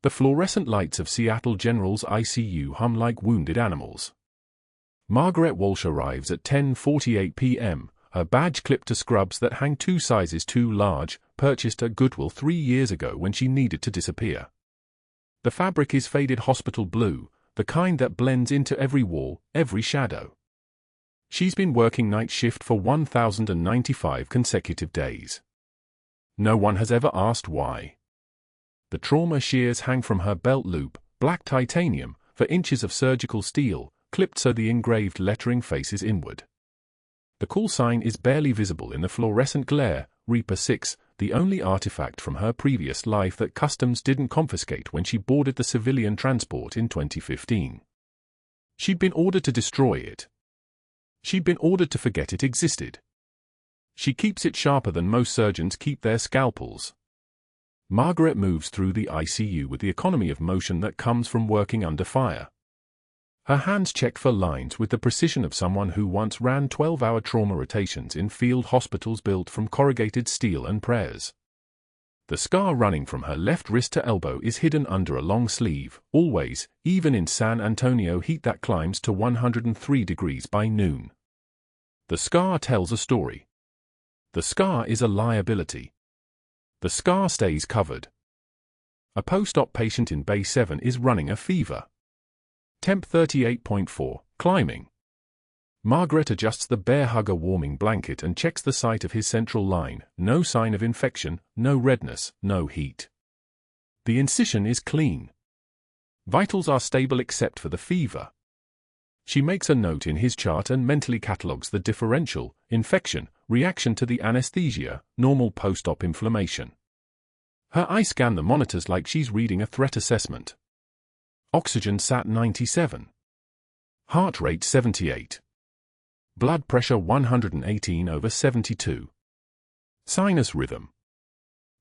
The fluorescent lights of Seattle General's ICU hum like wounded animals. Margaret Walsh arrives at 10:48 p.m., her badge clipped to scrubs that hang 2 sizes too large, purchased at Goodwill 3 years ago when she needed to disappear. The fabric is faded hospital blue, the kind that blends into every wall, every shadow. She's been working night shift for 1,095 consecutive days. No one has ever asked why. The trauma shears hang from her belt loop, black titanium, for inches of surgical steel, clipped so the engraved lettering faces inward. The callsign is barely visible in the fluorescent glare, Reaper 6, the only artifact from her previous life that customs didn't confiscate when she boarded the civilian transport in 2015. She'd been ordered to destroy it. She'd been ordered to forget it existed. She keeps it sharper than most surgeons keep their scalpels. Margaret moves through the ICU with the economy of motion that comes from working under fire. Her hands check for lines with the precision of someone who once ran 12-hour trauma rotations in field hospitals built from corrugated steel and prayers. The scar running from her left wrist to elbow is hidden under a long sleeve, always, even in San Antonio heat that climbs to 103 degrees by noon. The scar tells a story. The scar is a liability. The scar stays covered. A post-op patient in Bay 7 is running a fever. Temp 38.4, climbing. Margaret adjusts the bear hugger warming blanket and checks the site of his central line. No sign of infection, no redness, no heat. The incision is clean. Vitals are stable except for the fever. She makes a note in his chart and mentally catalogues the differential, infection, reaction to the anesthesia, normal post-op inflammation. Her eyes scan the monitors like she's reading a threat assessment. Oxygen sat 97. Heart rate 78. Blood pressure 118/72. Sinus rhythm.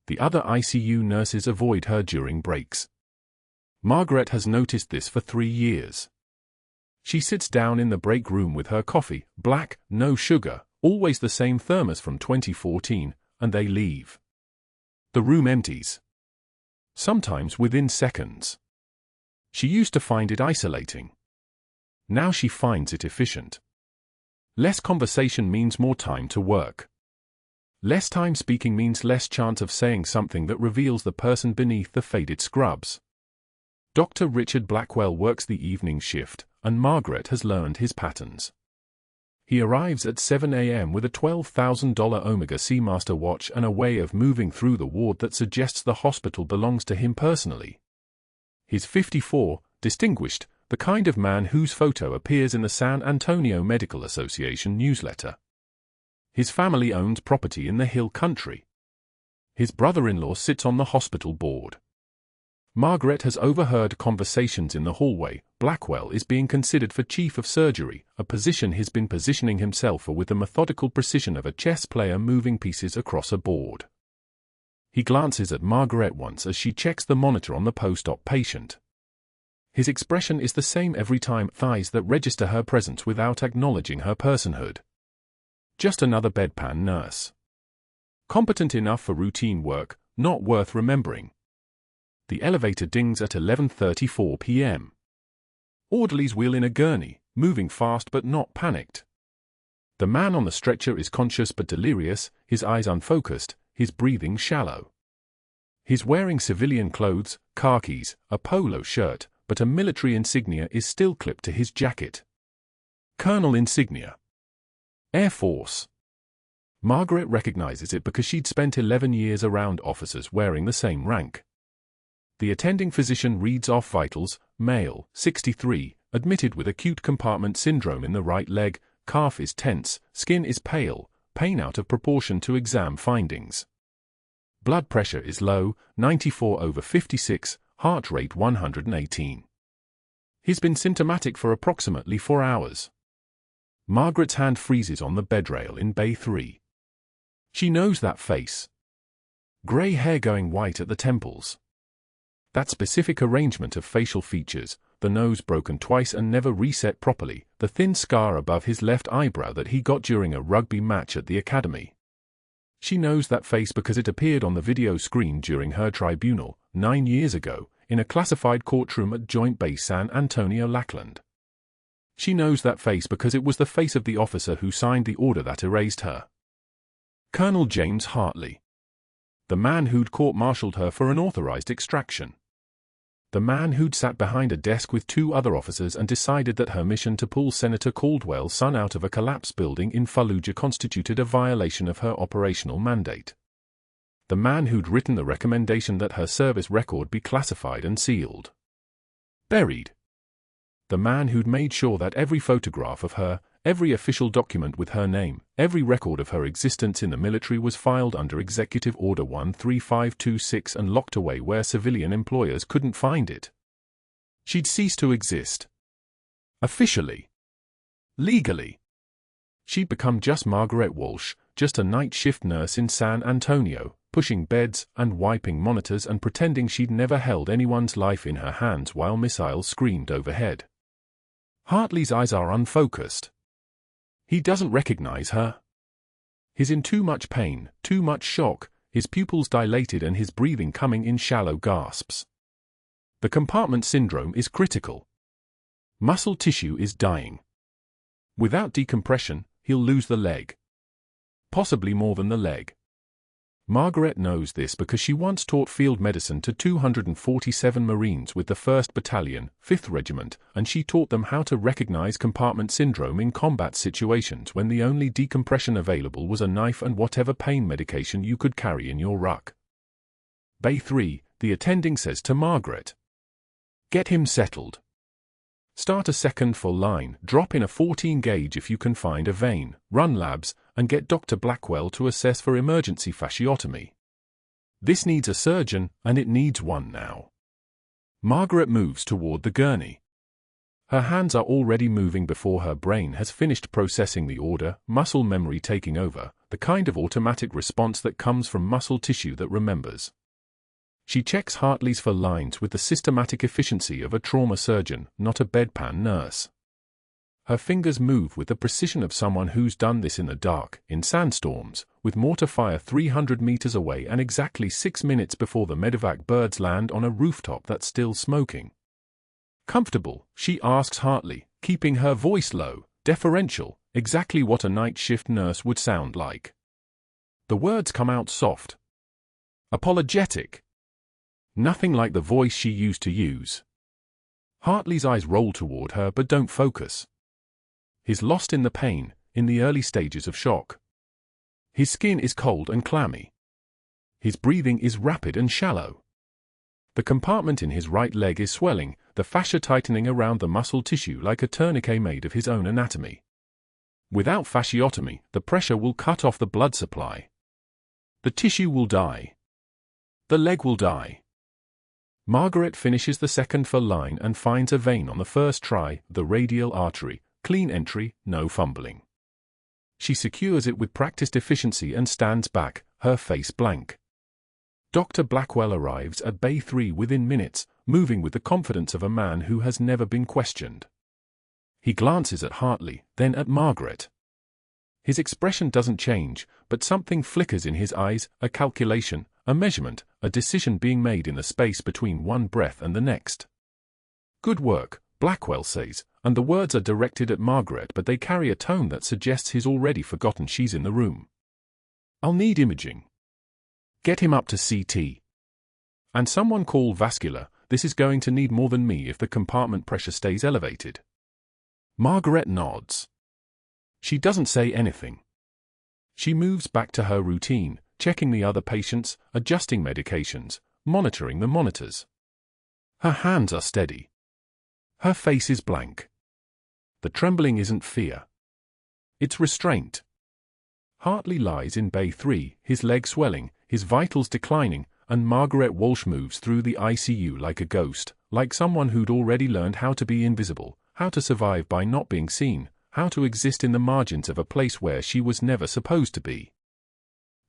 The other ICU nurses avoid her during breaks. Margaret has noticed this for 3 years. She sits down in the break room with her coffee, black, no sugar, always the same thermos from 2014, and they leave. The room empties. Sometimes within seconds. She used to find it isolating. Now she finds it efficient. Less conversation means more time to work. Less time speaking means less chance of saying something that reveals the person beneath the faded scrubs. Dr. Richard Blackwell works the evening shift, and Margaret has learned his patterns. He arrives at 7 a.m. with a $12,000 Omega Seamaster watch and a way of moving through the ward that suggests the hospital belongs to him personally. He's 54, distinguished, the kind of man whose photo appears in the San Antonio Medical Association newsletter. His family owns property in the Hill Country. His brother-in-law sits on the hospital board. Margaret has overheard conversations in the hallway. Blackwell is being considered for chief of surgery, a position he's been positioning himself for with the methodical precision of a chess player moving pieces across a board. He glances at Margaret once as she checks the monitor on the post-op patient. His expression is the same every time, thighs that register her presence without acknowledging her personhood. Just another bedpan nurse. Competent enough for routine work, not worth remembering. The elevator dings at 11:34 p.m. Orderlies wheel in a gurney, moving fast but not panicked. The man on the stretcher is conscious but delirious, his eyes unfocused, his breathing shallow. He's wearing civilian clothes, khakis, a polo shirt, but a military insignia is still clipped to his jacket. Colonel insignia. Air Force. Margaret recognizes it because she'd spent 11 years around officers wearing the same rank. The attending physician reads off vitals, male, 63, admitted with acute compartment syndrome in the right leg, calf is tense, skin is pale, pain out of proportion to exam findings. Blood pressure is low, 94/56, heart rate 118. He's been symptomatic for approximately 4 hours. Margaret's hand freezes on the bedrail in Bay 3. She knows that face. Grey hair going white at the temples. That specific arrangement of facial features, the nose broken twice and never reset properly, the thin scar above his left eyebrow that he got during a rugby match at the academy. She knows that face because it appeared on the video screen during her tribunal, 9 years ago, in a classified courtroom at Joint Base San Antonio, Lackland. She knows that face because it was the face of the officer who signed the order that erased her. Colonel James Hartley. The man who'd court-martialed her for unauthorized extraction. The man who'd sat behind a desk with two other officers and decided that her mission to pull Senator Caldwell's son out of a collapsed building in Fallujah constituted a violation of her operational mandate. The man who'd written the recommendation that her service record be classified and sealed. Buried. The man who'd made sure that every photograph of her, every official document with her name, every record of her existence in the military was filed under Executive Order 13526 and locked away where civilian employers couldn't find it. She'd ceased to exist. Officially. Legally. She'd become just Margaret Walsh, just a night shift nurse in San Antonio, pushing beds and wiping monitors and pretending she'd never held anyone's life in her hands while missiles screamed overhead. Hartley's eyes are unfocused. He doesn't recognize her. He's in too much pain, too much shock, his pupils dilated and his breathing coming in shallow gasps. The compartment syndrome is critical. Muscle tissue is dying. Without decompression, he'll lose the leg. Possibly more than the leg. Margaret knows this because she once taught field medicine to 247 Marines with the 1st Battalion, 5th Regiment, and she taught them how to recognize compartment syndrome in combat situations when the only decompression available was a knife and whatever pain medication you could carry in your ruck. Bay 3, the attending says to Margaret. Get him settled. Start a second full line, drop in a 14 gauge if you can find a vein, run labs, and get Dr. Blackwell to assess for emergency fasciotomy. This needs a surgeon, and it needs one now. Margaret moves toward the gurney. Her hands are already moving before her brain has finished processing the order, muscle memory taking over, the kind of automatic response that comes from muscle tissue that remembers. She checks Hartley's for lines with the systematic efficiency of a trauma surgeon, not a bedpan nurse. Her fingers move with the precision of someone who's done this in the dark, in sandstorms, with mortar fire 300 meters away and exactly 6 minutes before the medevac birds land on a rooftop that's still smoking. Comfortable, she asks Hartley, keeping her voice low, deferential, exactly what a night shift nurse would sound like. The words come out soft. Apologetic. Nothing like the voice she used to use. Hartley's eyes roll toward her but don't focus. He's lost in the pain, in the early stages of shock. His skin is cold and clammy. His breathing is rapid and shallow. The compartment in his right leg is swelling, the fascia tightening around the muscle tissue like a tourniquet made of his own anatomy. Without fasciotomy, the pressure will cut off the blood supply. The tissue will die. The leg will die. Margaret finishes the second full line and finds a vein on the first try, the radial artery, clean entry, no fumbling. She secures it with practiced efficiency and stands back, her face blank. Dr. Blackwell arrives at Bay 3 within minutes, moving with the confidence of a man who has never been questioned. He glances at Hartley, then at Margaret. His expression doesn't change, but something flickers in his eyes, a calculation, a measurement, a decision being made in the space between one breath and the next. Good work, Blackwell says, and the words are directed at Margaret but they carry a tone that suggests he's already forgotten she's in the room. I'll need imaging. Get him up to CT. And someone call vascular, this is going to need more than me if the compartment pressure stays elevated. Margaret nods. She doesn't say anything. She moves back to her routine, checking the other patients, adjusting medications, monitoring the monitors. Her hands are steady. Her face is blank. The trembling isn't fear. It's restraint. Hartley lies in Bay 3, his leg swelling, his vitals declining, and Margaret Walsh moves through the ICU like a ghost, like someone who'd already learned how to be invisible, how to survive by not being seen, how to exist in the margins of a place where she was never supposed to be.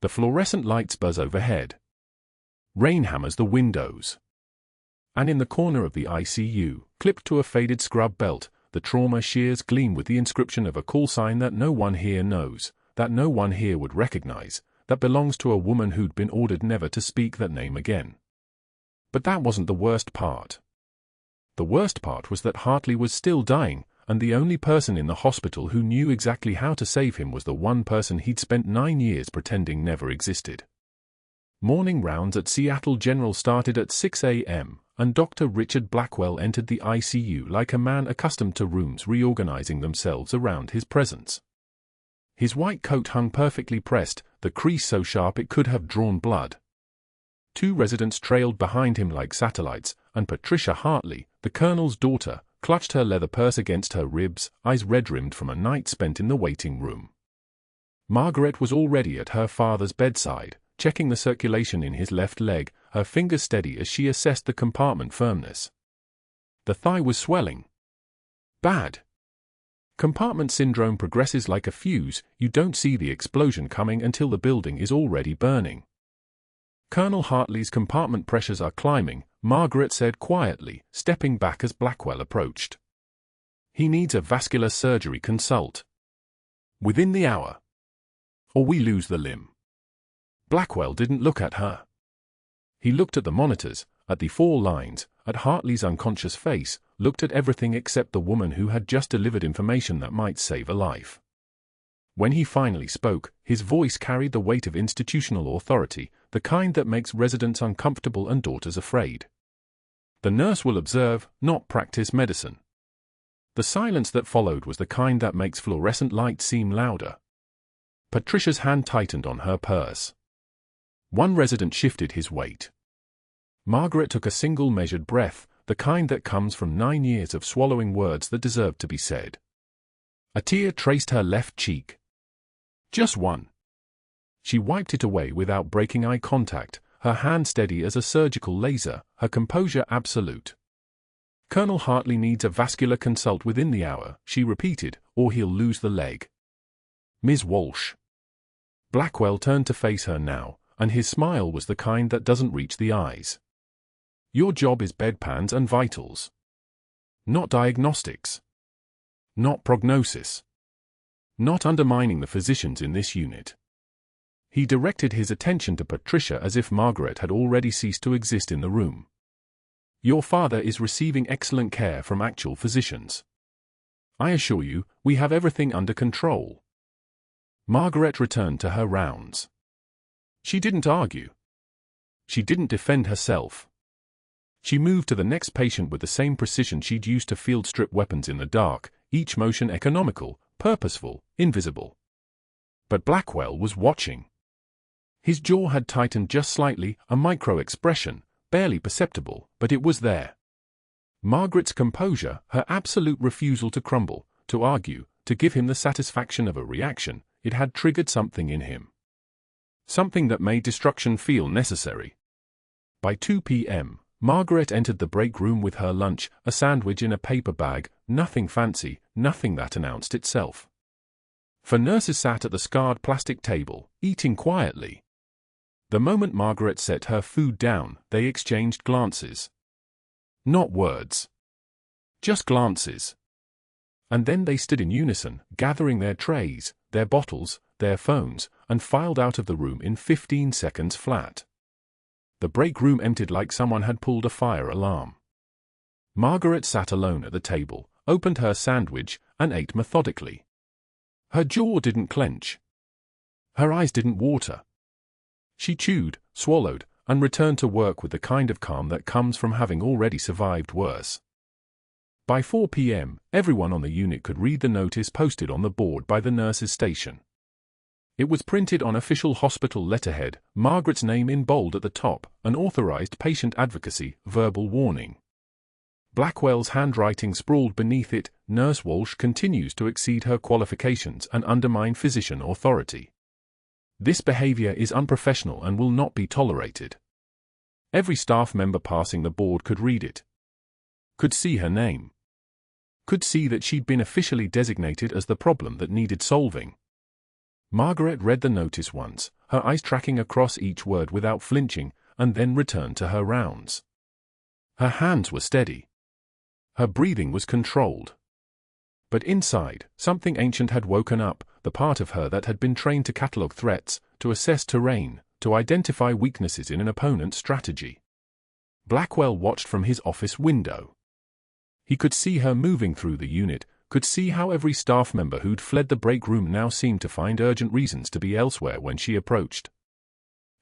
The fluorescent lights buzz overhead. Rain hammers the windows. And in the corner of the ICU, clipped to a faded scrub belt, the trauma shears gleam with the inscription of a call sign that no one here knows, that no one here would recognize, that belongs to a woman who'd been ordered never to speak that name again. But that wasn't the worst part. The worst part was that Hartley was still dying, and the only person in the hospital who knew exactly how to save him was the one person he'd spent 9 years pretending never existed. Morning rounds at Seattle General started at 6 a.m., and Dr. Richard Blackwell entered the ICU like a man accustomed to rooms reorganizing themselves around his presence. His white coat hung perfectly pressed, the crease so sharp it could have drawn blood. 2 residents trailed behind him like satellites, and Patricia Hartley, the colonel's daughter, clutched her leather purse against her ribs, eyes red-rimmed from a night spent in the waiting room. Margaret was already at her father's bedside, checking the circulation in his left leg, her fingers steady as she assessed the compartment firmness. The thigh was swelling. Bad. Compartment syndrome progresses like a fuse, you don't see the explosion coming until the building is already burning. Colonel Hartley's compartment pressures are climbing, Margaret said quietly, stepping back as Blackwell approached. He needs a vascular surgery consult. Within the hour. Or we lose the limb. Blackwell didn't look at her. He looked at the monitors, at the 4 lines, at Hartley's unconscious face, looked at everything except the woman who had just delivered information that might save a life. When he finally spoke, his voice carried the weight of institutional authority, the kind that makes residents uncomfortable and daughters afraid. The nurse will observe, not practice medicine. The silence that followed was the kind that makes fluorescent light seem louder. Patricia's hand tightened on her purse. One resident shifted his weight. Margaret took a single measured breath, the kind that comes from 9 years of swallowing words that deserved to be said. A tear traced her left cheek. Just one. She wiped it away without breaking eye contact, her hand steady as a surgical laser, her composure absolute. Colonel Hartley needs a vascular consult within the hour, she repeated, or he'll lose the leg. Ms. Walsh. Blackwell turned to face her now, and his smile was the kind that doesn't reach the eyes. Your job is bedpans and vitals. Not diagnostics. Not prognosis. Not undermining the physicians in this unit. He directed his attention to Patricia as if Margaret had already ceased to exist in the room. Your father is receiving excellent care from actual physicians. I assure you, we have everything under control. Margaret returned to her rounds. She didn't argue. She didn't defend herself. She moved to the next patient with the same precision she'd used to field strip weapons in the dark, each motion economical, purposeful, invisible. But Blackwell was watching. His jaw had tightened just slightly, a micro-expression, barely perceptible, but it was there. Margaret's composure, her absolute refusal to crumble, to argue, to give him the satisfaction of a reaction, it had triggered something in him. Something that made destruction feel necessary. By 2 p.m., Margaret entered the break room with her lunch, a sandwich in a paper bag, nothing fancy, nothing that announced itself. 4 nurses sat at the scarred plastic table, eating quietly. The moment Margaret set her food down, they exchanged glances. Not words. Just glances. And then they stood in unison, gathering their trays, their bottles, their phones, and filed out of the room in 15 seconds flat. The break room emptied like someone had pulled a fire alarm. Margaret sat alone at the table, opened her sandwich, and ate methodically. Her jaw didn't clench. Her eyes didn't water. She chewed, swallowed, and returned to work with the kind of calm that comes from having already survived worse. By 4 p.m., everyone on the unit could read the notice posted on the board by the nurses' station. It was printed on official hospital letterhead, Margaret's name in bold at the top, an authorized patient advocacy, verbal warning. Blackwell's handwriting sprawled beneath it, Nurse Walsh continues to exceed her qualifications and undermine physician authority. This behavior is unprofessional and will not be tolerated. Every staff member passing the board could read it. Could see her name. Could see that she'd been officially designated as the problem that needed solving. Margaret read the notice once, her eyes tracking across each word without flinching, and then returned to her rounds. Her hands were steady. Her breathing was controlled. But inside, something ancient had woken up, the part of her that had been trained to catalogue threats, to assess terrain, to identify weaknesses in an opponent's strategy. Blackwell watched from his office window. He could see her moving through the unit, could see how every staff member who'd fled the break room now seemed to find urgent reasons to be elsewhere when she approached.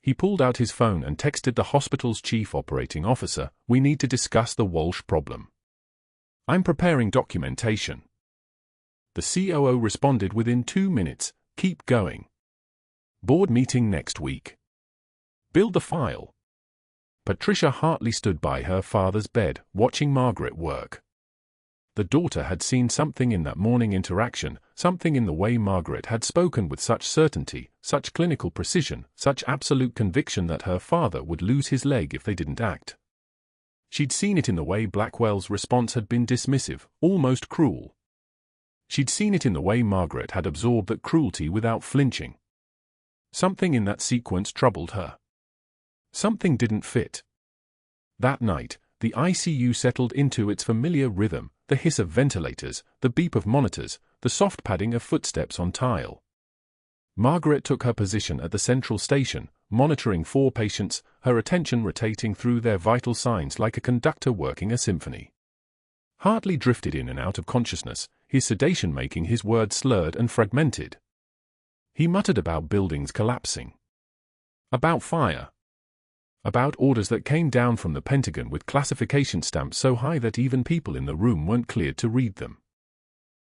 He pulled out his phone and texted the hospital's chief operating officer, "We need to discuss the Walsh problem. I'm preparing documentation." The COO responded within 2 minutes, "Keep going. Board meeting next week. Build the file." Patricia Hartley stood by her father's bed, watching Margaret work. The daughter had seen something in that morning interaction, something in the way Margaret had spoken with such certainty, such clinical precision, such absolute conviction that her father would lose his leg if they didn't act. She'd seen it in the way Blackwell's response had been dismissive, almost cruel. She'd seen it in the way Margaret had absorbed that cruelty without flinching. Something in that sequence troubled her. Something didn't fit. That night, the ICU settled into its familiar rhythm, the hiss of ventilators, the beep of monitors, the soft padding of footsteps on tile. Margaret took her position at the central station, monitoring 4 patients, her attention rotating through their vital signs like a conductor working a symphony. Hartley drifted in and out of consciousness, his sedation making his words slurred and fragmented. He muttered about buildings collapsing. About fire. About orders that came down from the Pentagon with classification stamps so high that even people in the room weren't cleared to read them.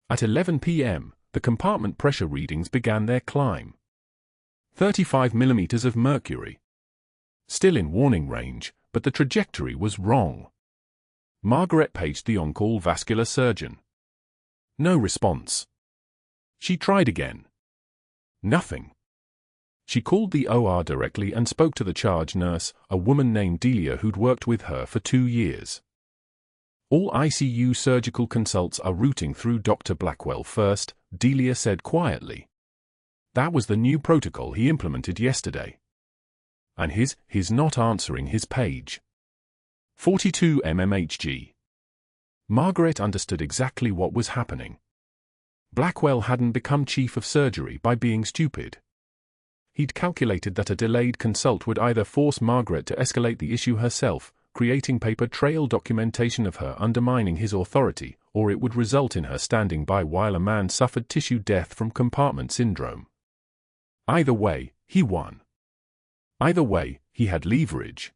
At 11 p.m., the compartment pressure readings began their climb. 35 millimeters of mercury. Still in warning range, but the trajectory was wrong. Margaret paged the on-call vascular surgeon. No response. She tried again. Nothing. She called the OR directly and spoke to the charge nurse, a woman named Delia who'd worked with her for 2 years. "All ICU surgical consults are routing through Dr. Blackwell first," Delia said quietly. That was the new protocol he implemented yesterday. And he's not answering his page. 42 mmHg. Margaret understood exactly what was happening. Blackwell hadn't become chief of surgery by being stupid. He'd calculated that a delayed consult would either force Margaret to escalate the issue herself, creating paper trail documentation of her undermining his authority, or it would result in her standing by while a man suffered tissue death from compartment syndrome. Either way, he won. Either way, he had leverage.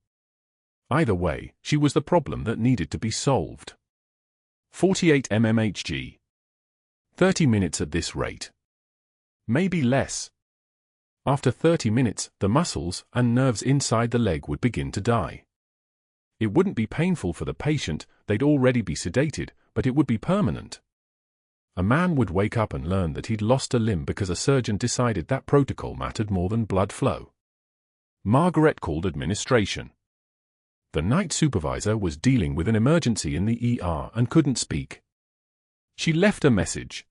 Either way, she was the problem that needed to be solved. 48 mmHg. 30 minutes at this rate. Maybe less. After 30 minutes, the muscles and nerves inside the leg would begin to die. It wouldn't be painful for the patient, they'd already be sedated, but it would be permanent. A man would wake up and learn that he'd lost a limb because a surgeon decided that protocol mattered more than blood flow. Margaret called administration. The night supervisor was dealing with an emergency in the ER and couldn't speak. She left a message.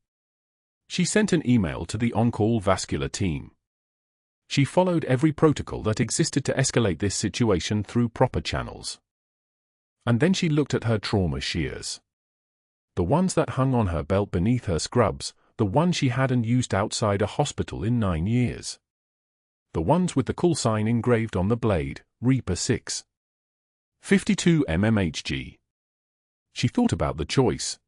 She sent an email to the on-call vascular team. She followed every protocol that existed to escalate this situation through proper channels. And then she looked at her trauma shears. The ones that hung on her belt beneath her scrubs, the ones she hadn't used outside a hospital in 9 years. The ones with the callsign engraved on the blade, Reaper 6. 52 mmHg. She thought about the choice.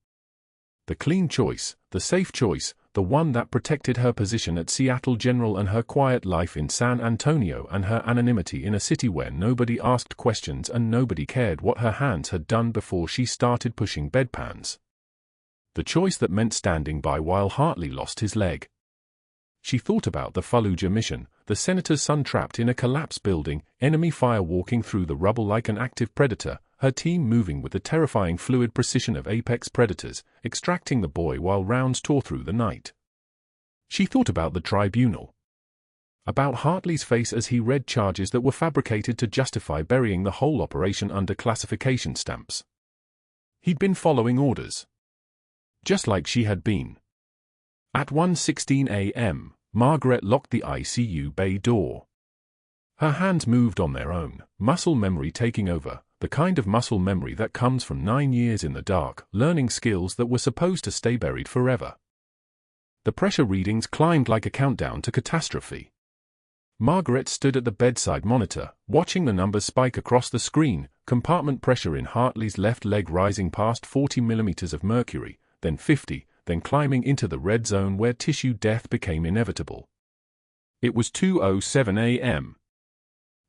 The clean choice, the safe choice, the one that protected her position at Seattle General and her quiet life in San Antonio and her anonymity in a city where nobody asked questions and nobody cared what her hands had done before she started pushing bedpans. The choice that meant standing by while Hartley lost his leg. She thought about the Fallujah mission, the senator's son trapped in a collapsed building, enemy fire walking through the rubble like an active predator, her team moving with the terrifying fluid precision of apex predators, extracting the boy while rounds tore through the night. She thought about the tribunal. About Hartley's face as he read charges that were fabricated to justify burying the whole operation under classification stamps. He'd been following orders. Just like she had been. At 1:16 a.m., Margaret locked the ICU bay door. Her hands moved on their own, muscle memory taking over, the kind of muscle memory that comes from 9 years in the dark, learning skills that were supposed to stay buried forever. The pressure readings climbed like a countdown to catastrophe. Margaret stood at the bedside monitor, watching the numbers spike across the screen, compartment pressure in Hartley's left leg rising past 40 millimeters of mercury, then 50, then climbing into the red zone where tissue death became inevitable. It was 2:07 a.m.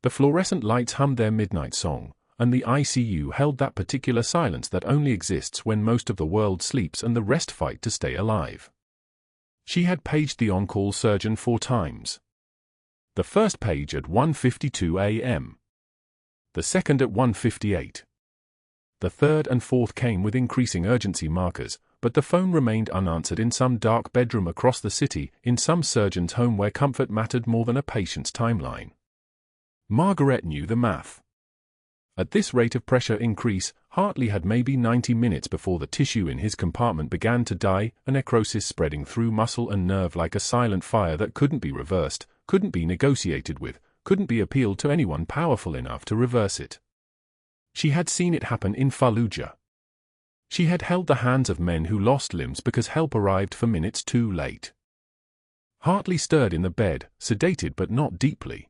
The fluorescent lights hummed their midnight song, and the ICU held that particular silence that only exists when most of the world sleeps and the rest fight to stay alive. She had paged the on-call surgeon 4 times. The first page at 1:52 a.m. The second at 1:58. The third and fourth came with increasing urgency markers, but the phone remained unanswered in some dark bedroom across the city, in some surgeon's home where comfort mattered more than a patient's timeline. Margaret knew the math. At this rate of pressure increase, Hartley had maybe 90 minutes before the tissue in his compartment began to die, a necrosis spreading through muscle and nerve like a silent fire that couldn't be reversed, couldn't be negotiated with, couldn't be appealed to anyone powerful enough to reverse it. She had seen it happen in Fallujah. She had held the hands of men who lost limbs because help arrived for minutes too late. Hartley stirred in the bed, sedated but not deeply.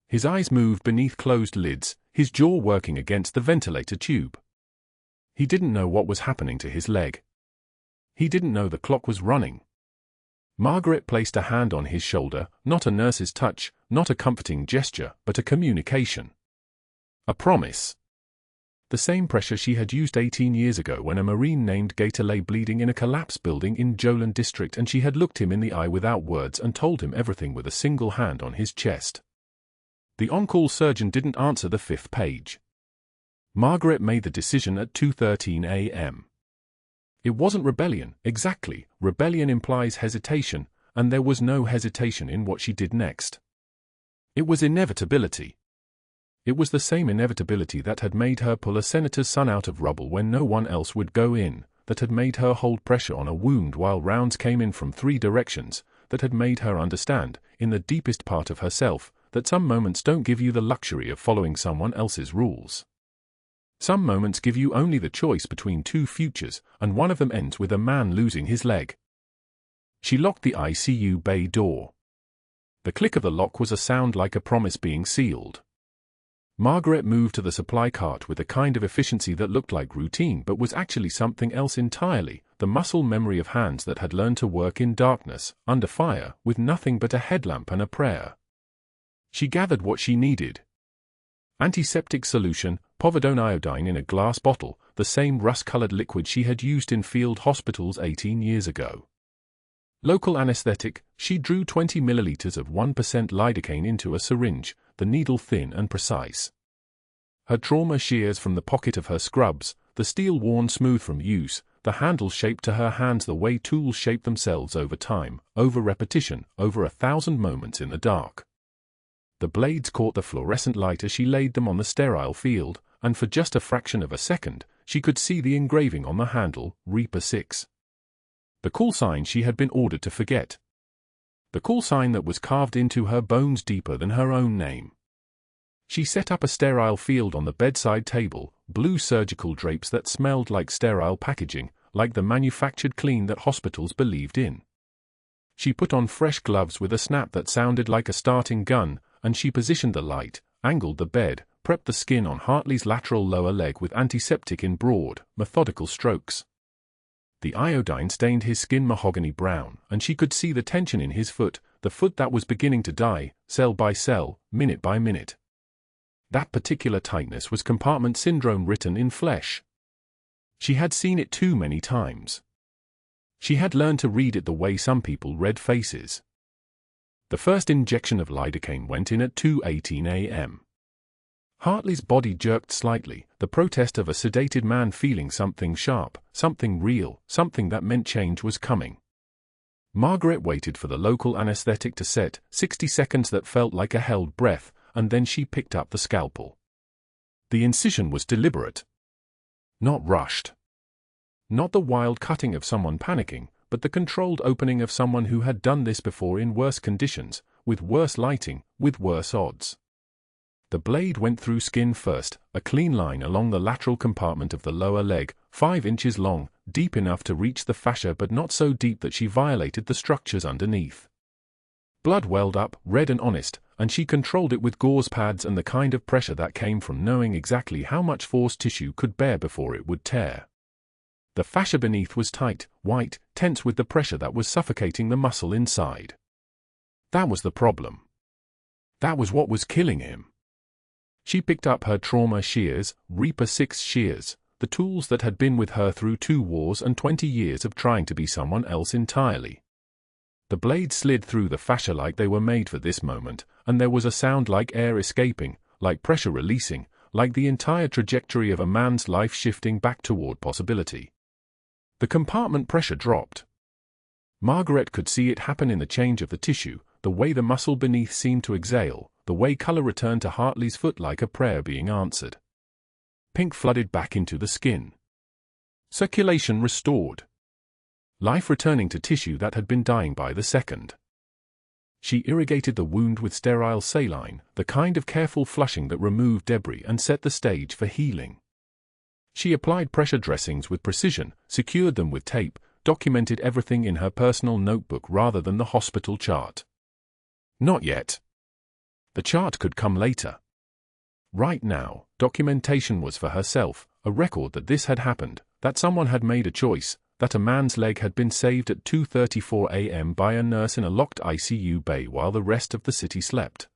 His eyes moved beneath closed lids, his jaw working against the ventilator tube. He didn't know what was happening to his leg. He didn't know the clock was running. Margaret placed a hand on his shoulder, not a nurse's touch, not a comforting gesture, but a communication. A promise. The same pressure she had used 18 years ago when a Marine named Gator lay bleeding in a collapsed building in Jolan district and she had looked him in the eye without words and told him everything with a single hand on his chest. The on-call surgeon didn't answer the 5th page. Margaret made the decision at 2:13 a.m. It wasn't rebellion, exactly. Rebellion implies hesitation, and there was no hesitation in what she did next. It was inevitability. It was the same inevitability that had made her pull a senator's son out of rubble when no one else would go in, that had made her hold pressure on a wound while rounds came in from 3 directions, that had made her understand, in the deepest part of herself, that some moments don't give you the luxury of following someone else's rules. Some moments give you only the choice between 2 futures, and one of them ends with a man losing his leg. She locked the ICU bay door. The click of the lock was a sound like a promise being sealed. Margaret moved to the supply cart with a kind of efficiency that looked like routine but was actually something else entirely, the muscle memory of hands that had learned to work in darkness, under fire, with nothing but a headlamp and a prayer. She gathered what she needed. Antiseptic solution, povidone iodine in a glass bottle, the same rust-colored liquid she had used in field hospitals 18 years ago. Local anesthetic, she drew 20 milliliters of 1% lidocaine into a syringe, the needle thin and precise. Her trauma shears from the pocket of her scrubs, the steel worn smooth from use, the handle shaped to her hands the way tools shape themselves over time, over repetition, over 1,000 moments in the dark. The blades caught the fluorescent light as she laid them on the sterile field, and for just a fraction of a second, she could see the engraving on the handle, Reaper 6. The callsign she had been ordered to forget. The callsign that was carved into her bones deeper than her own name. She set up a sterile field on the bedside table, blue surgical drapes that smelled like sterile packaging, like the manufactured clean that hospitals believed in. She put on fresh gloves with a snap that sounded like a starting gun, and she positioned the light, angled the bed, prepped the skin on Hartley's lateral lower leg with antiseptic in broad, methodical strokes. The iodine stained his skin mahogany brown, and she could see the tension in his foot, the foot that was beginning to die, cell by cell, minute by minute. That particular tightness was compartment syndrome written in flesh. She had seen it too many times. She had learned to read it the way some people read faces. The first injection of lidocaine went in at 2:18 a.m. Hartley's body jerked slightly, the protest of a sedated man feeling something sharp, something real, something that meant change was coming. Margaret waited for the local anesthetic to set, 60 seconds that felt like a held breath, and then she picked up the scalpel. The incision was deliberate. Not rushed. Not the wild cutting of someone panicking, but the controlled opening of someone who had done this before in worse conditions, with worse lighting, with worse odds. The blade went through skin first, a clean line along the lateral compartment of the lower leg, 5 inches long, deep enough to reach the fascia but not so deep that she violated the structures underneath. Blood welled up, red and honest, and she controlled it with gauze pads and the kind of pressure that came from knowing exactly how much force tissue could bear before it would tear. The fascia beneath was tight, white, tense with the pressure that was suffocating the muscle inside. That was the problem. That was what was killing him. She picked up her trauma shears, Reaper 6 shears, the tools that had been with her through 2 wars and 20 years of trying to be someone else entirely. The blades slid through the fascia like they were made for this moment, and there was a sound like air escaping, like pressure releasing, like the entire trajectory of a man's life shifting back toward possibility. The compartment pressure dropped. Margaret could see it happen in the change of the tissue, the way the muscle beneath seemed to exhale, the way color returned to Hartley's foot like a prayer being answered. Pink flooded back into the skin. Circulation restored. Life returning to tissue that had been dying by the second. She irrigated the wound with sterile saline, the kind of careful flushing that removed debris and set the stage for healing. She applied pressure dressings with precision, secured them with tape, documented everything in her personal notebook rather than the hospital chart. Not yet. The chart could come later. Right now, documentation was for herself, a record that this had happened, that someone had made a choice, that a man's leg had been saved at 2:34 a.m. by a nurse in a locked ICU bay while the rest of the city slept.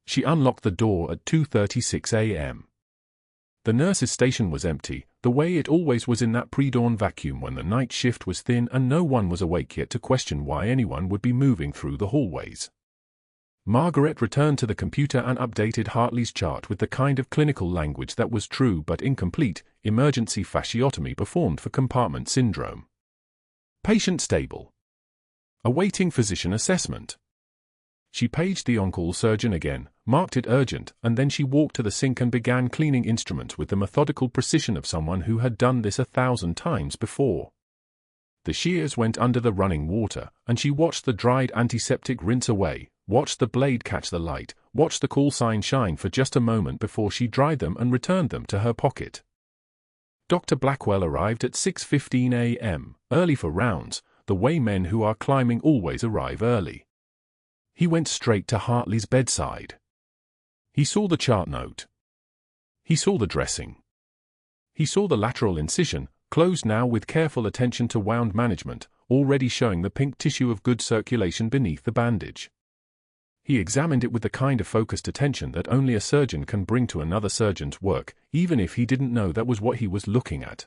She unlocked the door at 2:36 a.m. The nurse's station was empty, the way it always was in that pre-dawn vacuum when the night shift was thin and no one was awake yet to question why anyone would be moving through the hallways. Margaret returned to the computer and updated Hartley's chart with the kind of clinical language that was true but incomplete, emergency fasciotomy performed for compartment syndrome. Patient stable. Awaiting physician assessment. She paged the on-call surgeon again, marked it urgent, and then she walked to the sink and began cleaning instruments with the methodical precision of someone who had done this 1,000 times before. The shears went under the running water, and she watched the dried antiseptic rinse away, watched the blade catch the light, watched the callsign shine for just a moment before she dried them and returned them to her pocket. Dr. Blackwell arrived at 6:15 a.m., early for rounds, the way men who are climbing always arrive early. He went straight to Hartley's bedside. He saw the chart note. He saw the dressing. He saw the lateral incision, closed now with careful attention to wound management, already showing the pink tissue of good circulation beneath the bandage. He examined it with the kind of focused attention that only a surgeon can bring to another surgeon's work, even if he didn't know that was what he was looking at.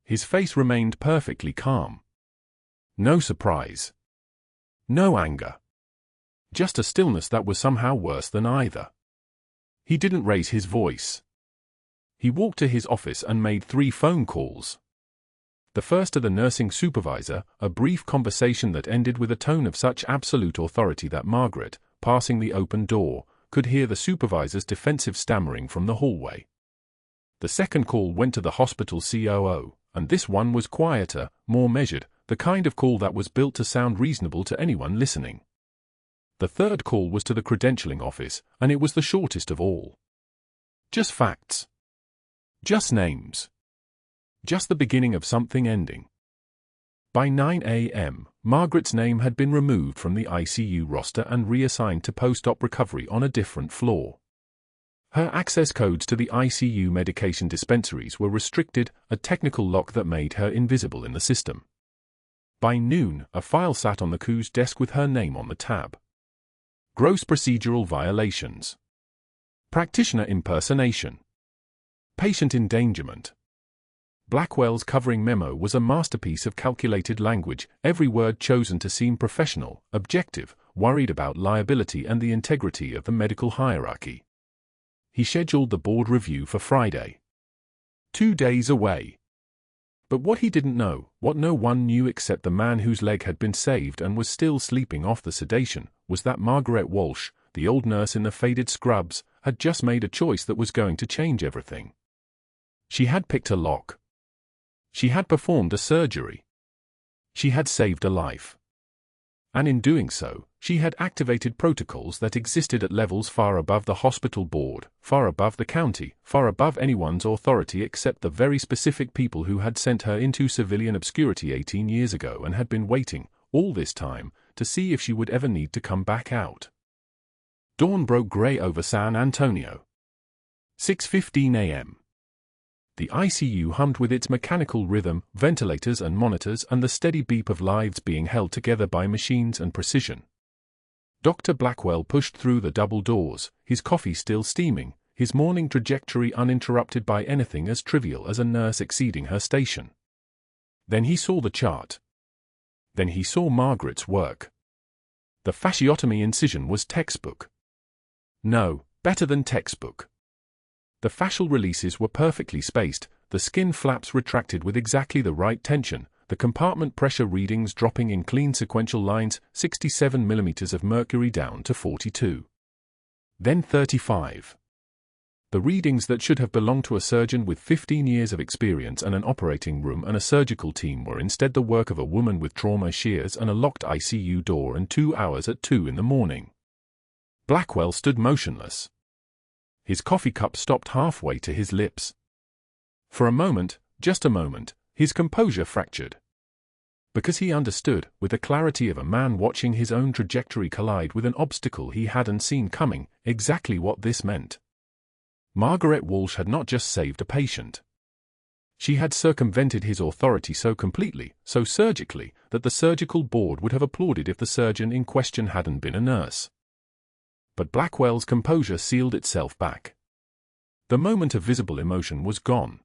His face remained perfectly calm. No surprise. No anger. Just a stillness that was somehow worse than either. He didn't raise his voice. He walked to his office and made 3 phone calls. The first to the nursing supervisor, a brief conversation that ended with a tone of such absolute authority that Margaret, passing the open door, could hear the supervisor's defensive stammering from the hallway. The second call went to the hospital COO, and this one was quieter, more measured, the kind of call that was built to sound reasonable to anyone listening. The third call was to the credentialing office, and it was the shortest of all. Just facts. Just names. Just the beginning of something ending. By 9 a.m., Margaret's name had been removed from the ICU roster and reassigned to post-op recovery on a different floor. Her access codes to the ICU medication dispensaries were restricted, a technical lock that made her invisible in the system. By noon, a file sat on the COO's desk with her name on the tab. Gross procedural violations. Practitioner impersonation. Patient endangerment. Blackwell's covering memo was a masterpiece of calculated language, every word chosen to seem professional, objective, worried about liability and the integrity of the medical hierarchy. He scheduled the board review for Friday. 2 days away. But what he didn't know, what no one knew except the man whose leg had been saved and was still sleeping off the sedation, was that Margaret Walsh, the old nurse in the faded scrubs, had just made a choice that was going to change everything. She had picked a lock. She had performed a surgery. She had saved a life. And in doing so, she had activated protocols that existed at levels far above the hospital board, far above the county, far above anyone's authority except the very specific people who had sent her into civilian obscurity 18 years ago and had been waiting, all this time, to see if she would ever need to come back out. Dawn broke grey over San Antonio. 6:15 a.m. The ICU hummed with its mechanical rhythm, ventilators and monitors, and the steady beep of lives being held together by machines and precision. Dr. Blackwell pushed through the double doors, his coffee still steaming, his morning trajectory uninterrupted by anything as trivial as a nurse exceeding her station. Then he saw the chart. Then he saw Margaret's work. The fasciotomy incision was textbook. No, better than textbook. The fascial releases were perfectly spaced, the skin flaps retracted with exactly the right tension, the compartment pressure readings dropping in clean sequential lines, 67 millimeters of mercury down to 42. Then 35. The readings that should have belonged to a surgeon with 15 years of experience and an operating room and a surgical team were instead the work of a woman with trauma shears and a locked ICU door and 2 hours at 2 in the morning. Blackwell stood motionless. His coffee cup stopped halfway to his lips. For a moment, just a moment, his composure fractured. Because he understood, with the clarity of a man watching his own trajectory collide with an obstacle he hadn't seen coming, exactly what this meant. Margaret Walsh had not just saved a patient. She had circumvented his authority so completely, so surgically, that the surgical board would have applauded if the surgeon in question hadn't been a nurse. But Blackwell's composure sealed itself back. The moment of visible emotion was gone.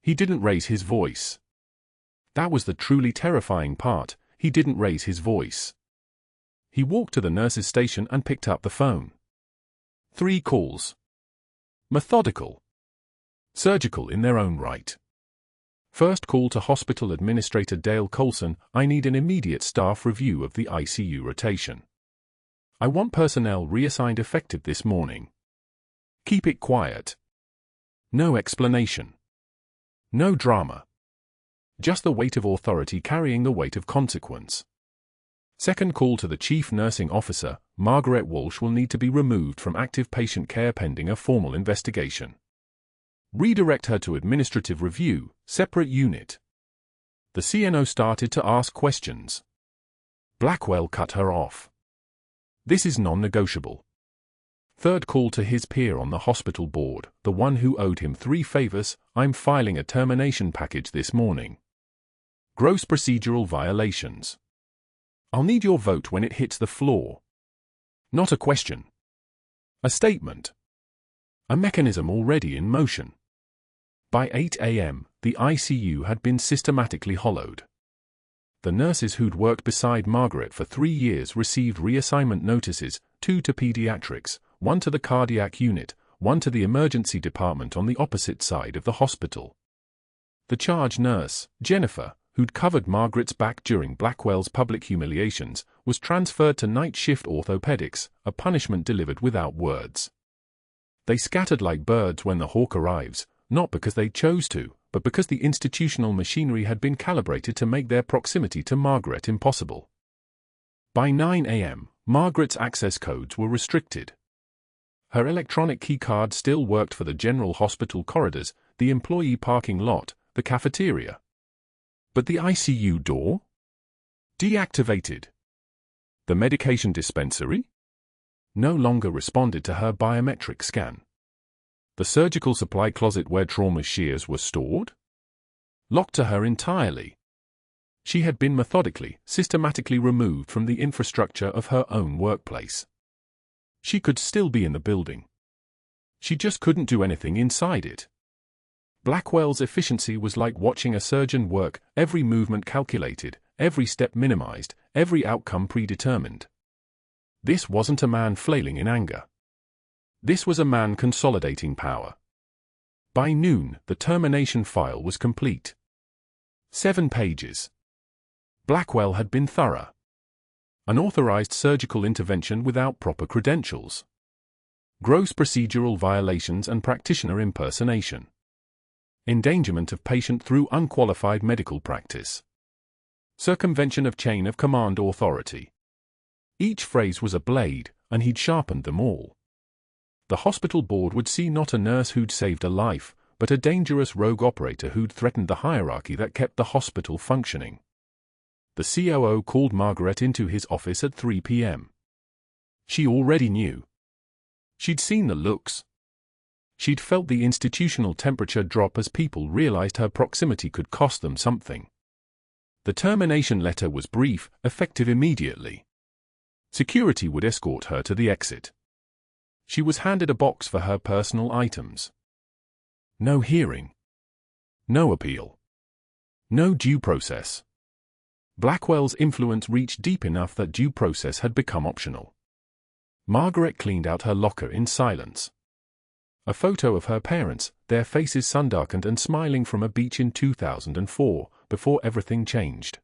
He didn't raise his voice. That was the truly terrifying part, he didn't raise his voice. He walked to the nurse's station and picked up the phone. 3 calls. Methodical. Surgical in their own right. First call to Hospital Administrator Dale Colson, I need an immediate staff review of the ICU rotation. I want personnel reassigned effective this morning. Keep it quiet. No explanation. No drama. Just the weight of authority carrying the weight of consequence. Second call to the Chief Nursing Officer, Margaret Walsh will need to be removed from active patient care pending a formal investigation. Redirect her to administrative review, separate unit. The CNO started to ask questions. Blackwell cut her off. This is non-negotiable. Third call to his peer on the hospital board, the one who owed him 3 favors, I'm filing a termination package this morning. Gross procedural violations. I'll need your vote when it hits the floor. Not a question. A statement. A mechanism already in motion. By 8 a.m., the ICU had been systematically hollowed. The nurses who'd worked beside Margaret for 3 years received reassignment notices, 2 to pediatrics, 1 to the cardiac unit, 1 to the emergency department on the opposite side of the hospital. The charge nurse, Jennifer, who'd covered Margaret's back during Blackwell's public humiliations, was transferred to night shift orthopedics, a punishment delivered without words. They scattered like birds when the hawk arrives, not because they chose to, but because the institutional machinery had been calibrated to make their proximity to Margaret impossible. By 9 a.m., Margaret's access codes were restricted. Her electronic keycard still worked for the general hospital corridors, the employee parking lot, the cafeteria. But the ICU door? Deactivated. The medication dispensary? No longer responded to her biometric scan. The surgical supply closet where trauma shears were stored? Locked to her entirely. She had been methodically, systematically removed from the infrastructure of her own workplace. She could still be in the building. She just couldn't do anything inside it. Blackwell's efficiency was like watching a surgeon work, every movement calculated, every step minimized, every outcome predetermined. This wasn't a man flailing in anger. This was a man consolidating power. By noon, the termination file was complete. 7 pages. Blackwell had been thorough. Unauthorized surgical intervention without proper credentials. Gross procedural violations and practitioner impersonation. Endangerment of patient through unqualified medical practice. Circumvention of chain of command authority. Each phrase was a blade, and he'd sharpened them all. The hospital board would see not a nurse who'd saved a life, but a dangerous rogue operator who'd threatened the hierarchy that kept the hospital functioning. The COO called Margaret into his office at 3 p.m. She already knew. She'd seen the looks. She'd felt the institutional temperature drop as people realized her proximity could cost them something. The termination letter was brief, effective immediately. Security would escort her to the exit. She was handed a box for her personal items. No hearing. No appeal. No due process. Blackwell's influence reached deep enough that due process had become optional. Margaret cleaned out her locker in silence. A photo of her parents, their faces sun-darkened and smiling from a beach in 2004, before everything changed.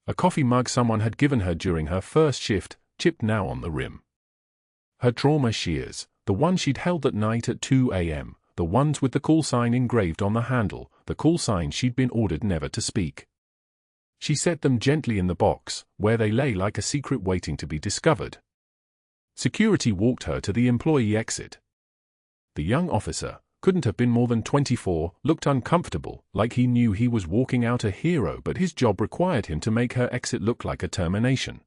A coffee mug someone had given her during her first shift, chipped now on the rim. Her trauma shears, the one she'd held at night at 2 a.m., the ones with the callsign engraved on the handle, the callsign she'd been ordered never to speak. She set them gently in the box, where they lay like a secret waiting to be discovered. Security walked her to the employee exit. The young officer, couldn't have been more than 24, looked uncomfortable, like he knew he was walking out a hero, but his job required him to make her exit look like a termination.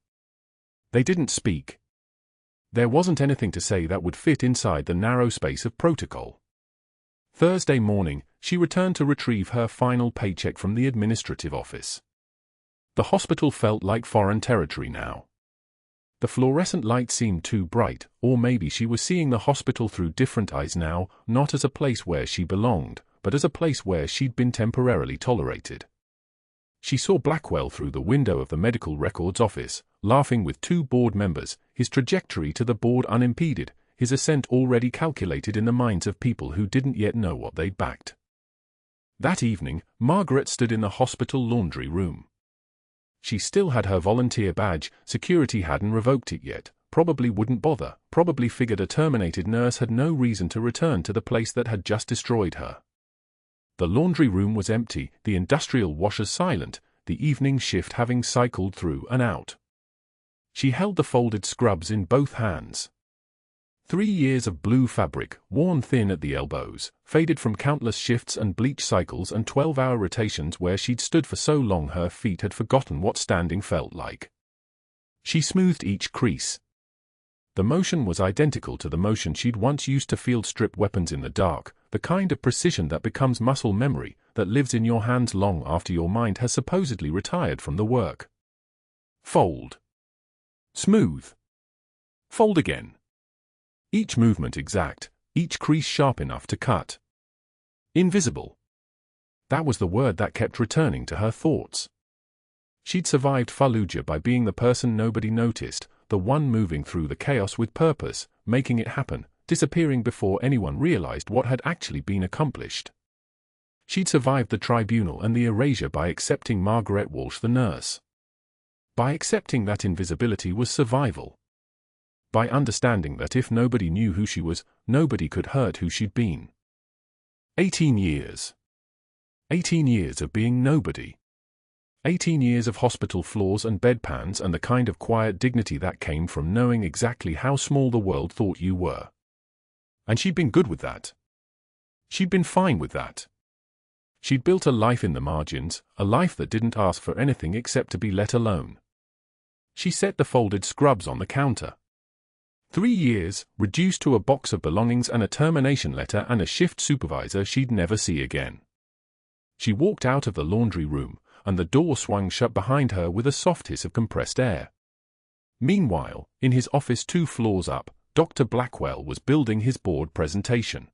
They didn't speak. There wasn't anything to say that would fit inside the narrow space of protocol. Thursday morning, she returned to retrieve her final paycheck from the administrative office. The hospital felt like foreign territory now. The fluorescent light seemed too bright, or maybe she was seeing the hospital through different eyes now, not as a place where she belonged, but as a place where she'd been temporarily tolerated. She saw Blackwell through the window of the medical records office, laughing with two board members, his trajectory to the board unimpeded, his ascent already calculated in the minds of people who didn't yet know what they'd backed. That evening, Margaret stood in the hospital laundry room. She still had her volunteer badge, security hadn't revoked it yet, probably wouldn't bother, probably figured a terminated nurse had no reason to return to the place that had just destroyed her. The laundry room was empty, the industrial washers silent, the evening shift having cycled through and out. She held the folded scrubs in both hands. 3 years of blue fabric, worn thin at the elbows, faded from countless shifts and bleach cycles and 12-hour rotations where she'd stood for so long her feet had forgotten what standing felt like. She smoothed each crease. The motion was identical to the motion she'd once used to field strip weapons in the dark, the kind of precision that becomes muscle memory, that lives in your hands long after your mind has supposedly retired from the work. Fold. Smooth. Fold again. Each movement exact, each crease sharp enough to cut. Invisible. That was the word that kept returning to her thoughts. She'd survived Fallujah by being the person nobody noticed, the one moving through the chaos with purpose, making it happen, disappearing before anyone realized what had actually been accomplished. She'd survived the tribunal and the erasure by accepting Margaret Walsh the nurse. By accepting that invisibility was survival. By understanding that if nobody knew who she was, nobody could hurt who she'd been. 18 years. 18 years of being nobody. 18 years of hospital floors and bedpans and the kind of quiet dignity that came from knowing exactly how small the world thought you were. And she'd been good with that. She'd been fine with that. She'd built a life in the margins, a life that didn't ask for anything except to be let alone. She set the folded scrubs on the counter. 3 years, reduced to a box of belongings and a termination letter and a shift supervisor she'd never see again. She walked out of the laundry room, and the door swung shut behind her with a soft hiss of compressed air. Meanwhile, in his office 2 floors up, Dr. Blackwell was building his board presentation.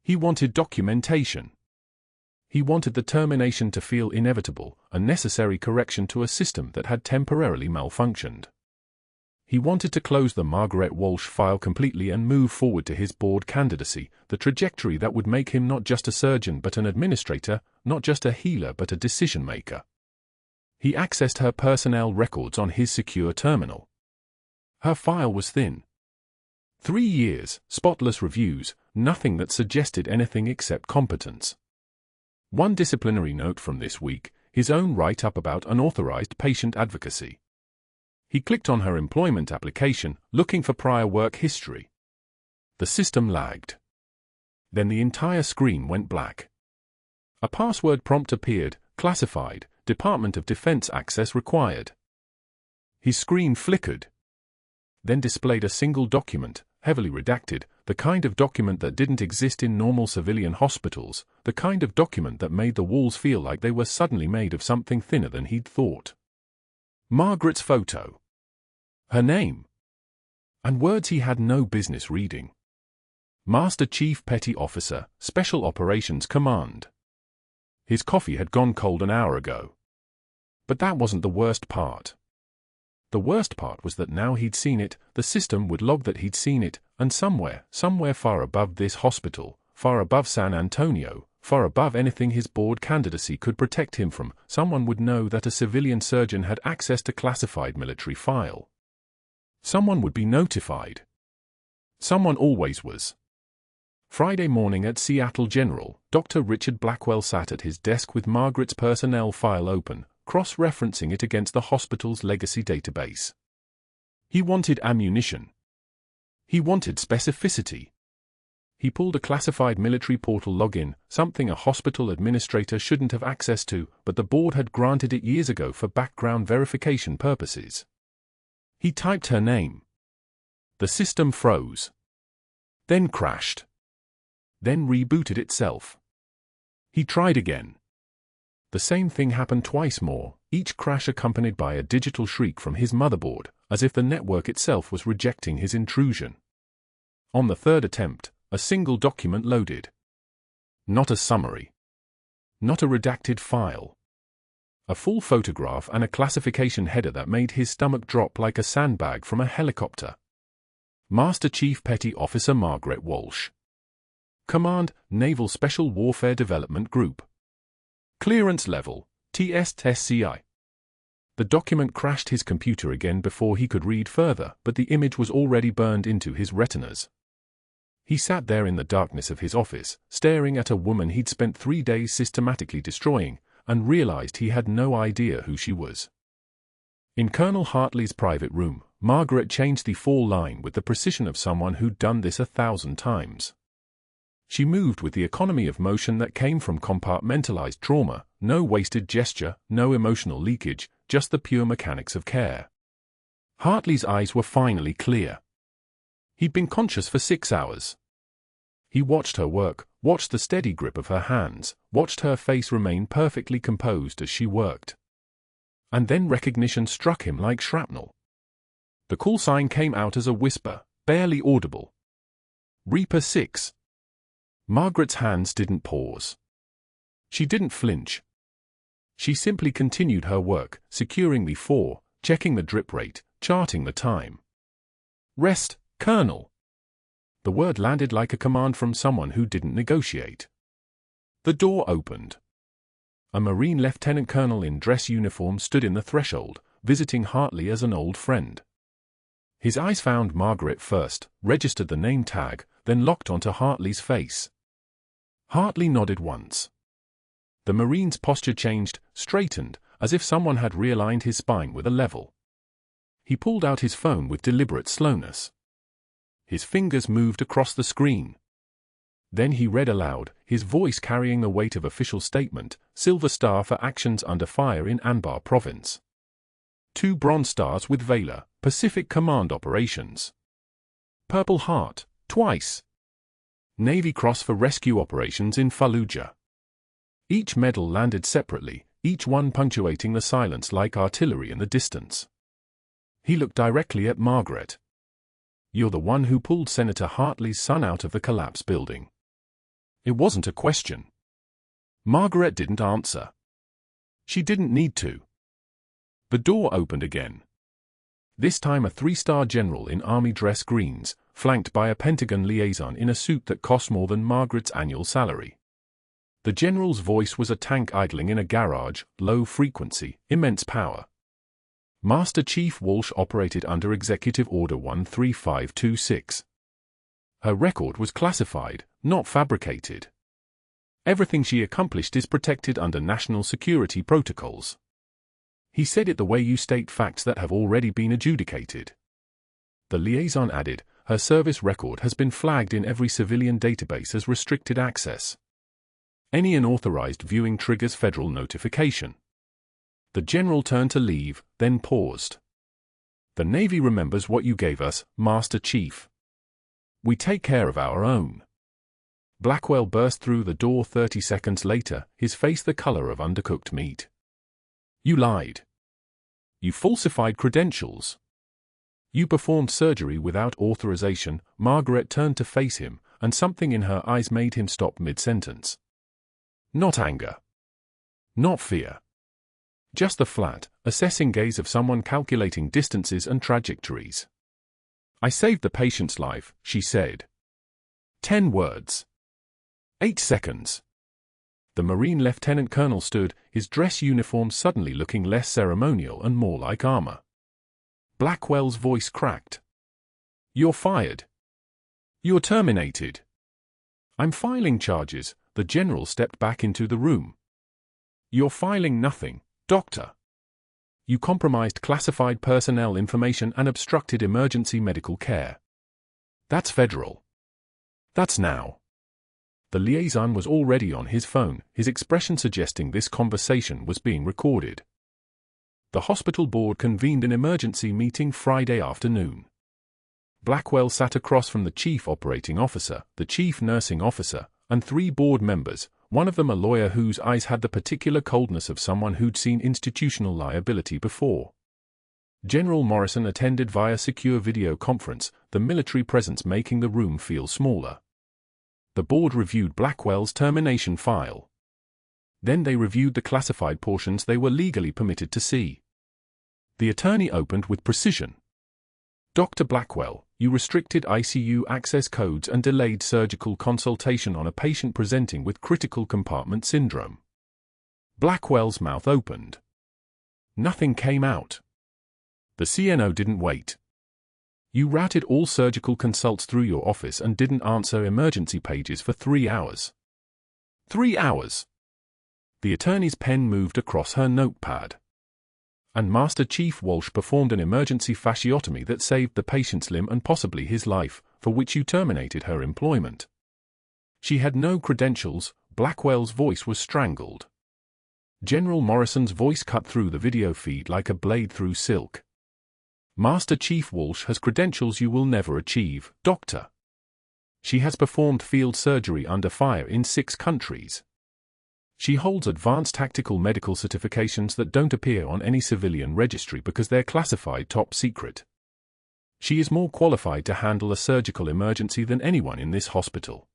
He wanted documentation. He wanted the termination to feel inevitable, a necessary correction to a system that had temporarily malfunctioned. He wanted to close the Margaret Walsh file completely and move forward to his board candidacy, the trajectory that would make him not just a surgeon but an administrator, not just a healer but a decision-maker. He accessed her personnel records on his secure terminal. Her file was thin. 3 years, spotless reviews, nothing that suggested anything except competence. One disciplinary note from this week, his own write-up about unauthorized patient advocacy. He clicked on her employment application, looking for prior work history. The system lagged. Then the entire screen went black. A password prompt appeared, classified, Department of Defense access required. His screen flickered. Then displayed a single document, heavily redacted, the kind of document that didn't exist in normal civilian hospitals, the kind of document that made the walls feel like they were suddenly made of something thinner than he'd thought. Margaret's photo. Her name. And words he had no business reading. Master Chief Petty Officer, Special Operations Command. His coffee had gone cold an hour ago. But that wasn't the worst part. The worst part was that now he'd seen it, the system would log that he'd seen it, and somewhere far above this hospital, far above San Antonio, far above anything his board candidacy could protect him from, someone would know that a civilian surgeon had access to classified military file. Someone would be notified. Someone always was. Friday morning at Seattle General, Dr. Richard Blackwell sat at his desk with Margaret's personnel file open, cross-referencing it against the hospital's legacy database. He wanted ammunition. He wanted specificity. He pulled a classified military portal login, something a hospital administrator shouldn't have access to, but the board had granted it years ago for background verification purposes. He typed her name. The system froze. Then crashed. Then rebooted itself. He tried again. The same thing happened twice more, each crash accompanied by a digital shriek from his motherboard, as if the network itself was rejecting his intrusion. On the third attempt, a single document loaded. Not a summary. Not a redacted file. A full photograph and a classification header that made his stomach drop like a sandbag from a helicopter. Master Chief Petty Officer Margaret Walsh. Command, Naval Special Warfare Development Group. Clearance level, TS-SCI. The document crashed his computer again before he could read further, but the image was already burned into his retinas. He sat there in the darkness of his office, staring at a woman he'd spent 3 days systematically destroying, and realized he had no idea who she was. In Colonel Hartley's private room, Margaret changed the fall line with the precision of someone who'd done this 1,000 times. She moved with the economy of motion that came from compartmentalized trauma, no wasted gesture, no emotional leakage, just the pure mechanics of care. Hartley's eyes were finally clear. He'd been conscious for 6 hours. He watched her work, watched the steady grip of her hands, watched her face remain perfectly composed as she worked. And then recognition struck him like shrapnel. The call sign came out as a whisper, barely audible. Reaper 6. Margaret's hands didn't pause. She didn't flinch. She simply continued her work, securing the 4, checking the drip rate, charting the time. Rest, Colonel. The word landed like a command from someone who didn't negotiate. The door opened. A Marine lieutenant colonel in dress uniform stood in the threshold, visiting Hartley as an old friend. His eyes found Margaret first, registered the name tag, then locked onto Hartley's face. Hartley nodded once. The Marine's posture changed, straightened, as if someone had realigned his spine with a level. He pulled out his phone with deliberate slowness. His fingers moved across the screen. Then he read aloud, his voice carrying the weight of official statement, Silver Star for actions under fire in Anbar Province. 2 Bronze Stars with Valor, Pacific Command Operations. Purple Heart, twice. Navy Cross for rescue operations in Fallujah. Each medal landed separately, each one punctuating the silence like artillery in the distance. He looked directly at Margaret. You're the one who pulled Senator Hartley's son out of the collapse building. It wasn't a question. Margaret didn't answer. She didn't need to. The door opened again. This time a 3-star general in army dress greens, flanked by a Pentagon liaison in a suit that cost more than Margaret's annual salary. The general's voice was a tank idling in a garage, low frequency, immense power. Master Chief Walsh operated under Executive Order 13526. Her record was classified, not fabricated. Everything she accomplished is protected under national security protocols. He said it the way you state facts that have already been adjudicated. The liaison added, her service record has been flagged in every civilian database as restricted access. Any unauthorized viewing triggers federal notification. The general turned to leave, then paused. The Navy remembers what you gave us, Master Chief. We take care of our own. Blackwell burst through the door 30 seconds later, his face the color of undercooked meat. You lied. You falsified credentials. You performed surgery without authorization. Margaret turned to face him, and something in her eyes made him stop mid-sentence. Not anger. Not fear. Just the flat, assessing gaze of someone calculating distances and trajectories. I saved the patient's life, she said. 10 words. 8 seconds. The Marine Lieutenant Colonel stood, his dress uniform suddenly looking less ceremonial and more like armor. Blackwell's voice cracked. You're fired. You're terminated. I'm filing charges. The general stepped back into the room. You're filing nothing, Doctor. You compromised classified personnel information and obstructed emergency medical care. That's federal. That's now. The liaison was already on his phone, his expression suggesting this conversation was being recorded. The hospital board convened an emergency meeting Friday afternoon. Blackwell sat across from the chief operating officer, the chief nursing officer, and 3 board members, one of them a lawyer whose eyes had the particular coldness of someone who'd seen institutional liability before. General Morrison attended via secure video conference, the military presence making the room feel smaller. The board reviewed Blackwell's termination file. Then they reviewed the classified portions they were legally permitted to see. The attorney opened with precision. Dr. Blackwell, you restricted ICU access codes and delayed surgical consultation on a patient presenting with critical compartment syndrome. Blackwell's mouth opened. Nothing came out. The CNO didn't wait. You routed all surgical consults through your office and didn't answer emergency pages for 3 hours. 3 hours. The attorney's pen moved across her notepad. And Master Chief Walsh performed an emergency fasciotomy that saved the patient's limb and possibly his life, for which you terminated her employment. She had no credentials. Blackwell's voice was strangled. General Morrison's voice cut through the video feed like a blade through silk. Master Chief Walsh has credentials you will never achieve, Doctor. She has performed field surgery under fire in 6 countries. She holds advanced tactical medical certifications that don't appear on any civilian registry because they're classified top secret. She is more qualified to handle a surgical emergency than anyone in this hospital.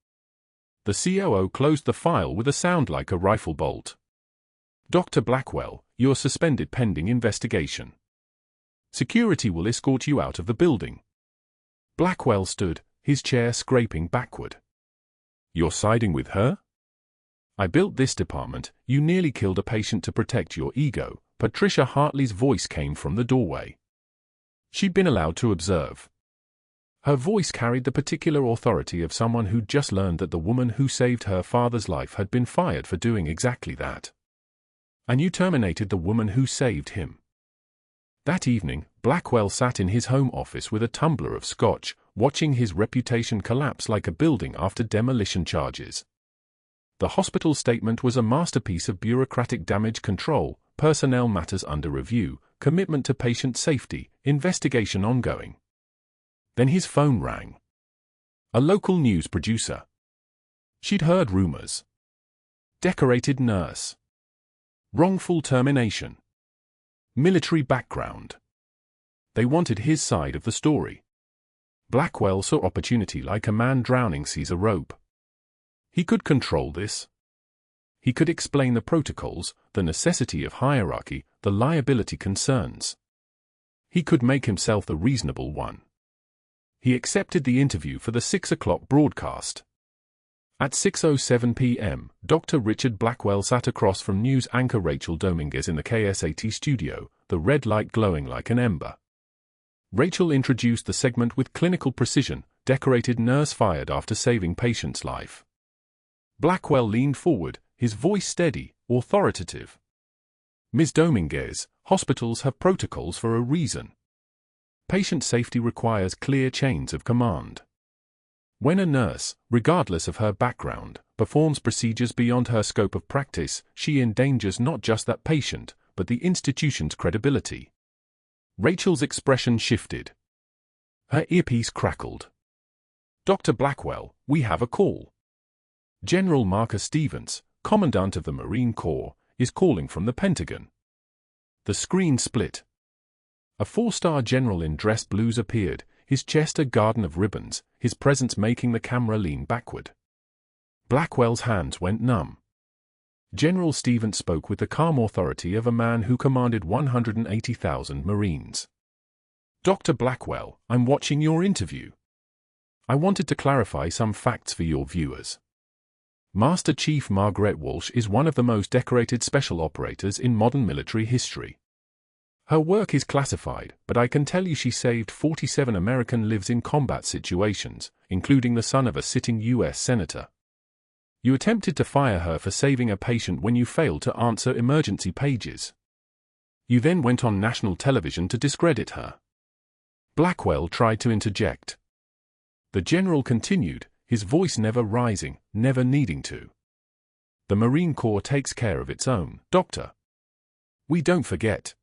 The COO closed the file with a sound like a rifle bolt. Dr. Blackwell, you're suspended pending investigation. Security will escort you out of the building. Blackwell stood, his chair scraping backward. You're siding with her? I built this department. You nearly killed a patient to protect your ego. Patricia Hartley's voice came from the doorway. She'd been allowed to observe. Her voice carried the particular authority of someone who'd just learned that the woman who saved her father's life had been fired for doing exactly that. And you terminated the woman who saved him. That evening, Blackwell sat in his home office with a tumbler of scotch, watching his reputation collapse like a building after demolition charges. The hospital statement was a masterpiece of bureaucratic damage control, personnel matters under review, commitment to patient safety, investigation ongoing. Then his phone rang. A local news producer. She'd heard rumors. Decorated nurse. Wrongful termination. Military background. They wanted his side of the story. Blackwell saw opportunity like a man drowning sees a rope. He could control this. He could explain the protocols, the necessity of hierarchy, the liability concerns. He could make himself the reasonable one. He accepted the interview for the 6 o'clock broadcast. At 6:07 p.m., Dr. Richard Blackwell sat across from news anchor Rachel Dominguez in the KSAT studio, the red light glowing like an ember. Rachel introduced the segment with clinical precision, decorated nurse fired after saving patient's life. Blackwell leaned forward, his voice steady, authoritative. Ms. Dominguez, hospitals have protocols for a reason. Patient safety requires clear chains of command. When a nurse, regardless of her background, performs procedures beyond her scope of practice, she endangers not just that patient, but the institution's credibility. Rachel's expression shifted. Her earpiece crackled. Dr. Blackwell, we have a call. General Marcus Stevens, Commandant of the Marine Corps, is calling from the Pentagon. The screen split. A four-star general in dress blues appeared, his chest a garden of ribbons, his presence making the camera lean backward. Blackwell's hands went numb. General Stevens spoke with the calm authority of a man who commanded 180,000 Marines. Dr. Blackwell, I'm watching your interview. I wanted to clarify some facts for your viewers. Master Chief Margaret Walsh is one of the most decorated special operators in modern military history. Her work is classified, but I can tell you she saved 47 American lives in combat situations, including the son of a sitting U.S. Senator. You attempted to fire her for saving a patient when you failed to answer emergency pages. You then went on national television to discredit her. Blackwell tried to interject. The general continued, his voice never rising, never needing to. The Marine Corps takes care of its own, Doctor. We don't forget.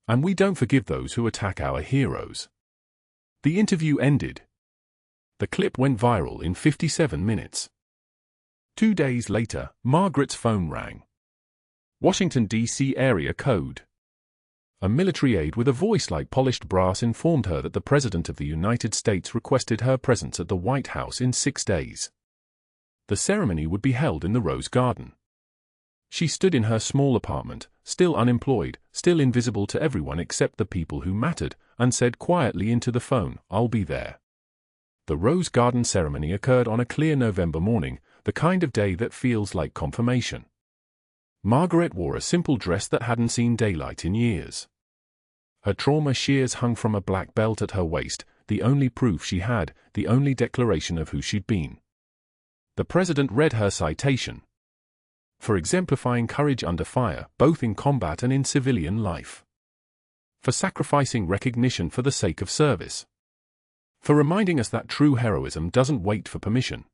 And we don't forgive those who attack our heroes. The interview ended. The clip went viral in 57 minutes. 2 days later, Margaret's phone rang. Washington, D.C. area code. A military aide with a voice like polished brass informed her that the President of the United States requested her presence at the White House in 6 days. The ceremony would be held in the Rose Garden. She stood in her small apartment, still unemployed, still invisible to everyone except the people who mattered, and said quietly into the phone, "I'll be there." The Rose Garden ceremony occurred on a clear November morning, the kind of day that feels like confirmation. Margaret wore a simple dress that hadn't seen daylight in years. Her trauma shears hung from a black belt at her waist, the only proof she had, the only declaration of who she'd been. The President read her citation. For exemplifying courage under fire, both in combat and in civilian life. For sacrificing recognition for the sake of service. For reminding us that true heroism doesn't wait for permission.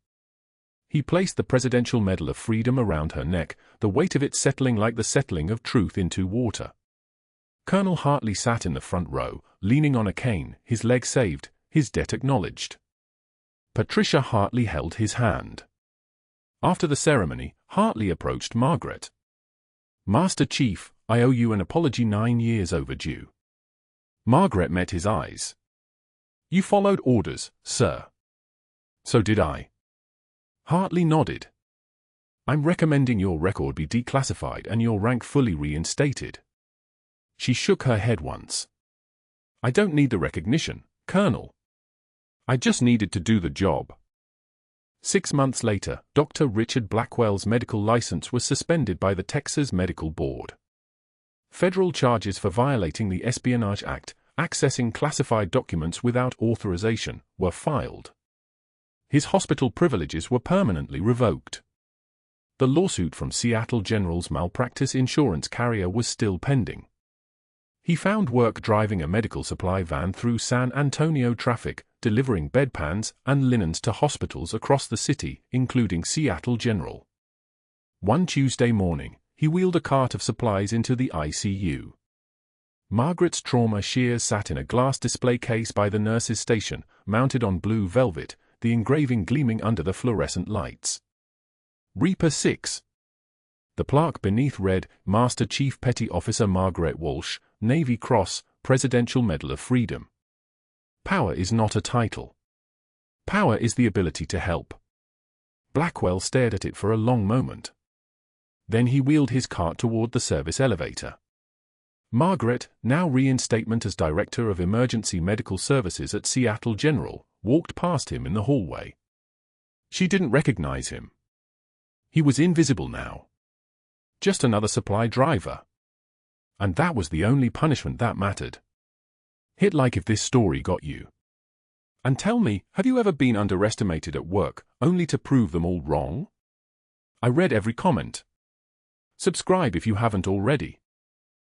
He placed the Presidential Medal of Freedom around her neck, the weight of it settling like the settling of truth into water. Colonel Hartley sat in the front row, leaning on a cane, his leg saved, his debt acknowledged. Patricia Hartley held his hand. After the ceremony, Hartley approached Margaret. "Master Chief, I owe you an apology 9 years overdue." Margaret met his eyes. "You followed orders, sir." "So did I." Hartley nodded. "I'm recommending your record be declassified and your rank fully reinstated." She shook her head once. "I don't need the recognition, Colonel. I just needed to do the job." 6 months later, Dr. Richard Blackwell's medical license was suspended by the Texas Medical Board. Federal charges for violating the Espionage Act, accessing classified documents without authorization, were filed. His hospital privileges were permanently revoked. The lawsuit from Seattle General's malpractice insurance carrier was still pending. He found work driving a medical supply van through San Antonio traffic, delivering bedpans and linens to hospitals across the city, including Seattle General. One Tuesday morning, he wheeled a cart of supplies into the ICU. Margaret's trauma shears sat in a glass display case by the nurse's station, mounted on blue velvet, the engraving gleaming under the fluorescent lights. Reaper 6. The plaque beneath read, "Master Chief Petty Officer Margaret Walsh, Navy Cross, Presidential Medal of Freedom." Power is not a title. Power is the ability to help. Blackwell stared at it for a long moment. Then he wheeled his cart toward the service elevator. Margaret, now reinstatement as Director of Emergency Medical Services at Seattle General, walked past him in the hallway. She didn't recognize him. He was invisible now. Just another supply driver. And that was the only punishment that mattered. Hit like if this story got you. And tell me, have you ever been underestimated at work, only to prove them all wrong? I read every comment. Subscribe if you haven't already.